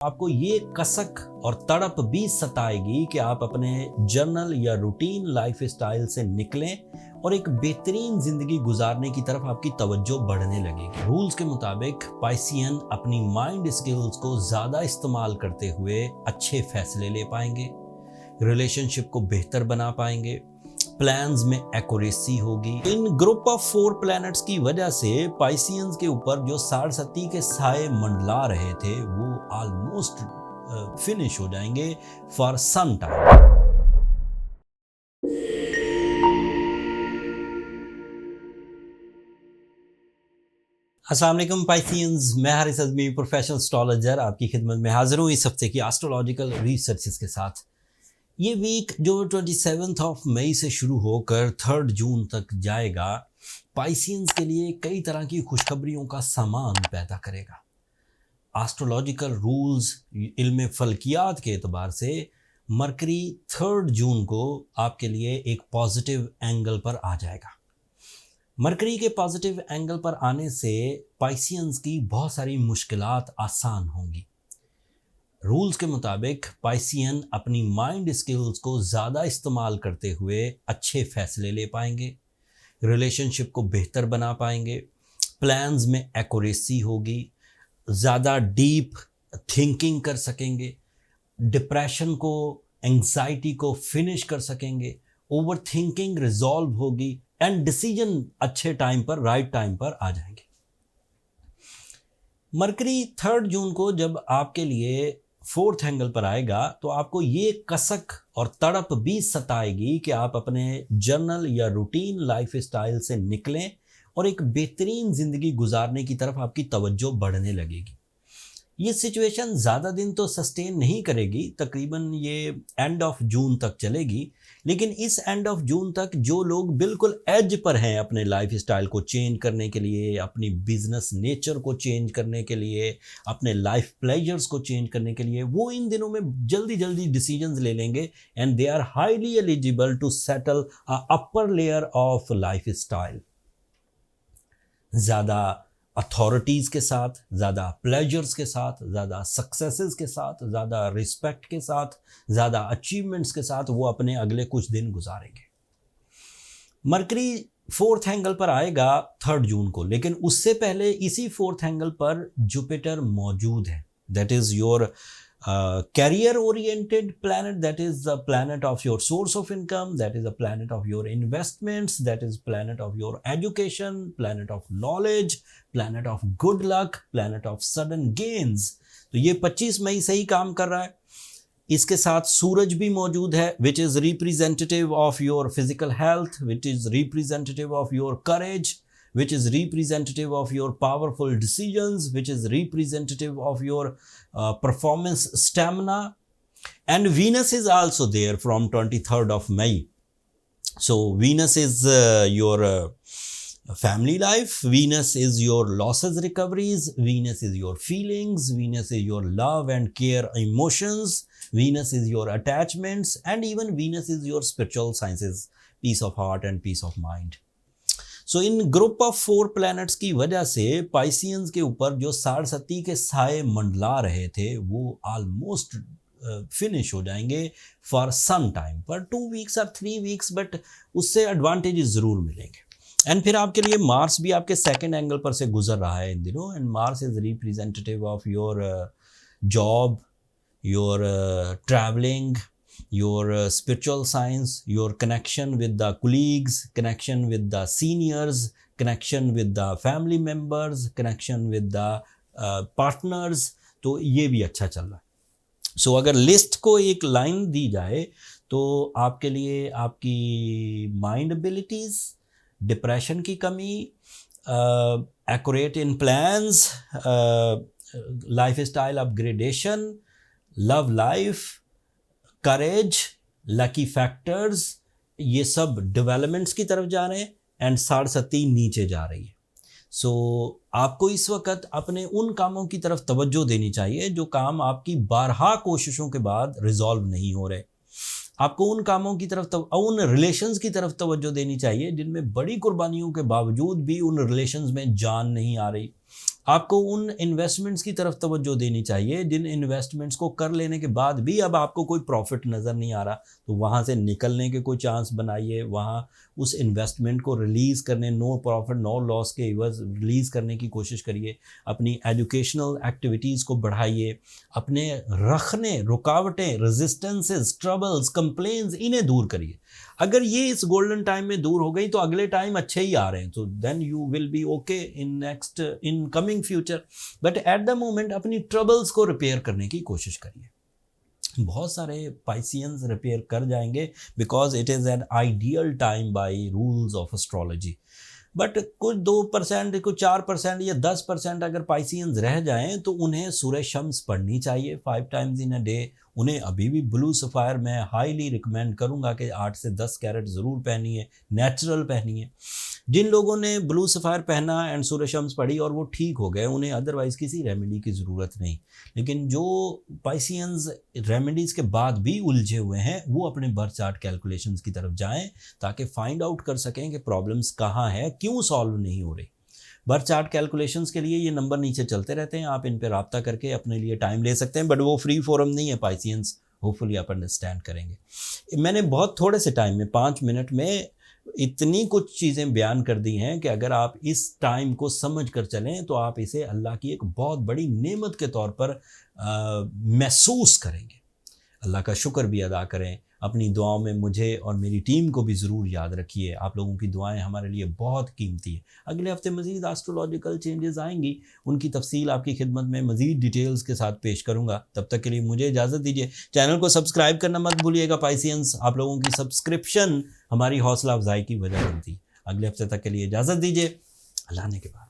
आपको ये कसक और तड़प भी सताएगी कि आप अपने जर्नल या रूटीन लाइफ स्टाइल से निकलें और एक बेहतरीन जिंदगी गुजारने की तरफ आपकी तवज्जो बढ़ने लगेगी। रूल्स के मुताबिक पाइसियन अपनी माइंड स्किल्स को ज़्यादा इस्तेमाल करते हुए अच्छे फैसले ले पाएंगे, रिलेशनशिप को बेहतर बना पाएंगे, प्लान्स में एक्यूरेसी होगी। इन ग्रुप ऑफ 4 प्लैनेट्स की वजह से पाइसियंस के ऊपर जो साढ़सती के साए मंडला रहे थे वो ऑलमोस्ट फिनिश हो जाएंगे फॉर सम टाइम। अस्सलाम वालेकुम पाइसियंस, मैं हारिस अज़मी प्रोफेशनल एस्ट्रोलॉजर आपकी खिदमत में हाजिर हूँ इस हफ्ते की एस्ट्रोलॉजिकल रिसर्चेस के साथ। ये वीक जो 27 ऑफ मई से शुरू होकर 3 जून तक जाएगा, पाइसियंस के लिए कई तरह की खुशखबरियों का सामान पैदा करेगा। एस्ट्रोलॉजिकल रूल्स, इल्म फल्कियात के एतबार से मरकरी 3 जून को आपके लिए एक पॉजिटिव एंगल पर आ जाएगा। मरकरी के पॉजिटिव एंगल पर आने से पाइसियंस की बहुत सारी मुश्किलात आसान होंगी। रूल्स के मुताबिक पाइसियन अपनी माइंड स्किल्स को ज़्यादा इस्तेमाल करते हुए अच्छे फैसले ले पाएंगे, रिलेशनशिप को बेहतर बना पाएंगे, प्लान्स में एक्यूरेसी होगी, ज़्यादा डीप थिंकिंग कर सकेंगे, डिप्रेशन को, एंग्जाइटी को फिनिश कर सकेंगे, ओवर थिंकिंग रिजॉल्व होगी एंड डिसीजन अच्छे टाइम पर, राइट टाइम पर आ जाएंगे। मरकरी 3 जून को जब आपके लिए 4th एंगल पर आएगा तो आपको ये कसक और तड़प भी सताएगी कि आप अपने जर्नल या रूटीन लाइफ स्टाइल से निकलें और एक बेहतरीन ज़िंदगी गुजारने की तरफ आपकी तवज्जो बढ़ने लगेगी। ये सिचुएशन ज़्यादा दिन तो सस्टेन नहीं करेगी, तकरीबन ये एंड ऑफ जून तक चलेगी, लेकिन इस एंड ऑफ जून तक जो लोग बिल्कुल एज पर हैं अपने लाइफ स्टाइल को चेंज करने के लिए, अपनी बिजनेस नेचर को चेंज करने के लिए, अपने लाइफ प्लेजर्स को चेंज करने के लिए, वो इन दिनों में जल्दी जल्दी डिसीजंस ले लेंगे and they are highly eligible to settle a upper layer of lifestyle. ज़्यादा अथॉरिटीज़ के साथ, ज़्यादा प्लेजर्स के साथ, ज़्यादा सक्सेसेस के साथ, ज़्यादा रिस्पेक्ट के साथ, ज़्यादा अचीवमेंट्स के साथ वो अपने अगले कुछ दिन गुजारेंगे। मरकरी 4th एंगल पर आएगा 3 जून को, लेकिन उससे पहले इसी 4th एंगल पर जुपिटर मौजूद है। That is your career oriented planet, that is the planet of your source of income, that is the planet of your investments, that is planet of your education, planet of knowledge, planet of good luck, planet of sudden gains। तो ये 25 मई से ही काम कर रहा है। इसके साथ सूरज भी मौजूद है, which is representative of your physical health, which is representative of your courage, which is representative of your powerful decisions, which is representative of your performance stamina, and Venus is also there from 23rd of May. So Venus is your family life, Venus is your losses recoveries, Venus is your feelings, Venus is your love and care emotions, Venus is your attachments, and even Venus is your spiritual sciences, peace of heart and peace of mind. So in group of 4 planets की वजह से Pisceans के ऊपर जो साढ़सती के साए मंडला रहे थे वो ऑलमोस्ट फिनिश हो जाएंगे फॉर सम टाइम, पर 2 वीक्स और 3 वीक्स, बट उससे एडवांटेजेस ज़रूर मिलेंगे। एंड फिर आपके लिए मार्स भी आपके 2nd एंगल पर से गुजर रहा है इन दिनों, and Mars is representative of your job, your travelling, your spiritual science, your connection with the colleagues, connection with the seniors, connection with the family members, connection with the partners। तो ये भी अच्छा चल रहा है। सो अगर लिस्ट को एक लाइन दी जाए तो आपके लिए आपकी माइंड एबिलिटीज़, डिप्रेशन की कमी, accurate in plans, life style upgradation, love life, courage, lucky factors, ये सब डेवलपमेंट्स की तरफ जा रहे हैं एंड साढ़सती नीचे जा रही है। सो आपको इस वक्त अपने उन कामों की तरफ तवज्जो देनी चाहिए जो काम आपकी बारहा कोशिशों के बाद रिजॉल्व नहीं हो रहे। आपको उन कामों की तरफ उन रिलेशंस की तरफ तवज्जो देनी चाहिए जिनमें बड़ी कुर्बानियों के बावजूद भी उन रिलेशंस में जान नहीं आ रही। आपको उन इन्वेस्टमेंट्स की तरफ तवज्जो देनी चाहिए जिन इन्वेस्टमेंट्स को कर लेने के बाद भी अब आपको कोई प्रॉफिट नज़र नहीं आ रहा, तो वहाँ से निकलने के कोई चांस बनाइए, वहाँ उस इन्वेस्टमेंट को रिलीज़ करने, नो प्रॉफिट नो लॉस के इवज़ रिलीज़ करने की कोशिश करिए। अपनी एजुकेशनल एक्टिविटीज़ को बढ़ाइए, अपने रखने रुकावटें, रेजिस्टेंसेस, ट्रबल्स, कंप्लेंट्स इन्हें दूर करिए। अगर ये इस गोल्डन टाइम में दूर हो गई तो अगले टाइम अच्छे ही आ रहे हैं, तो then you will be okay in coming future. But at the moment अपनी ट्रबल्स को रिपेयर करने की कोशिश करिए। बहुत सारे पाइसियंस रिपेयर कर जाएंगे because it is an ideal time by rules of astrology. But कुछ 2%, कुछ 4% या 10% अगर पाइसियंस रह जाएं तो उन्हें सूरह शम्स पढ़नी चाहिए 5 टाइम्स इन अ डे। उन्हें अभी भी ब्लू सफ़ायर मैं हाईली रिकमेंड करूंगा कि 8 से 10 कैरेट ज़रूर पहनिए, नेचुरल पहनिए। जिन लोगों ने ब्लू सफ़ायर पहना एंड सूरह शम्स पढ़ी और वो ठीक हो गए, उन्हें अदरवाइज़ किसी रेमेडी की ज़रूरत नहीं। लेकिन जो पाइसियंस रेमेडीज़ के बाद भी उलझे हुए हैं वो अपने बर्थ चार्ट कैलकुलेशंस की तरफ जाएं ताकि फाइंड आउट कर सकें कि प्रॉब्लम्स कहाँ है, क्यों सॉल्व नहीं हो रही। बर्थ चार्ट कैलकुलेशंस के लिए ये नंबर नीचे चलते रहते हैं, आप इन पर रब्ता करके अपने लिए टाइम ले सकते हैं, बट वो फ्री फोरम नहीं है पाइसियंस, होपफुली आप अंडरस्टैंड करेंगे। मैंने बहुत थोड़े से टाइम में 5 मिनट में इतनी कुछ चीज़ें बयान कर दी हैं कि अगर आप इस टाइम को समझ कर चलें तो आप इसे अल्लाह की एक बहुत बड़ी नेमत के तौर पर महसूस करेंगे। अल्लाह का शुक्र भी अदा करें। अपनी दुआओं में मुझे और मेरी टीम को भी ज़रूर याद रखिए। आप लोगों की दुआएं हमारे लिए बहुत कीमती है। अगले हफ्ते मज़ीद एस्ट्रोलॉजिकल चेंजेस आएंगी, उनकी तफसील आपकी खिदमत में मज़ीद डिटेल्स के साथ पेश करूंगा। तब तक के लिए मुझे इजाज़त दीजिए। चैनल को सब्सक्राइब करना मत भूलिएगा पाइसियंस, आप लोगों की सब्सक्रिप्शन हमारी हौसला अफजाई की वजह बनती। अगले हफ्ते तक के लिए इजाज़त दीजिए। अल्लाह ने के बाद।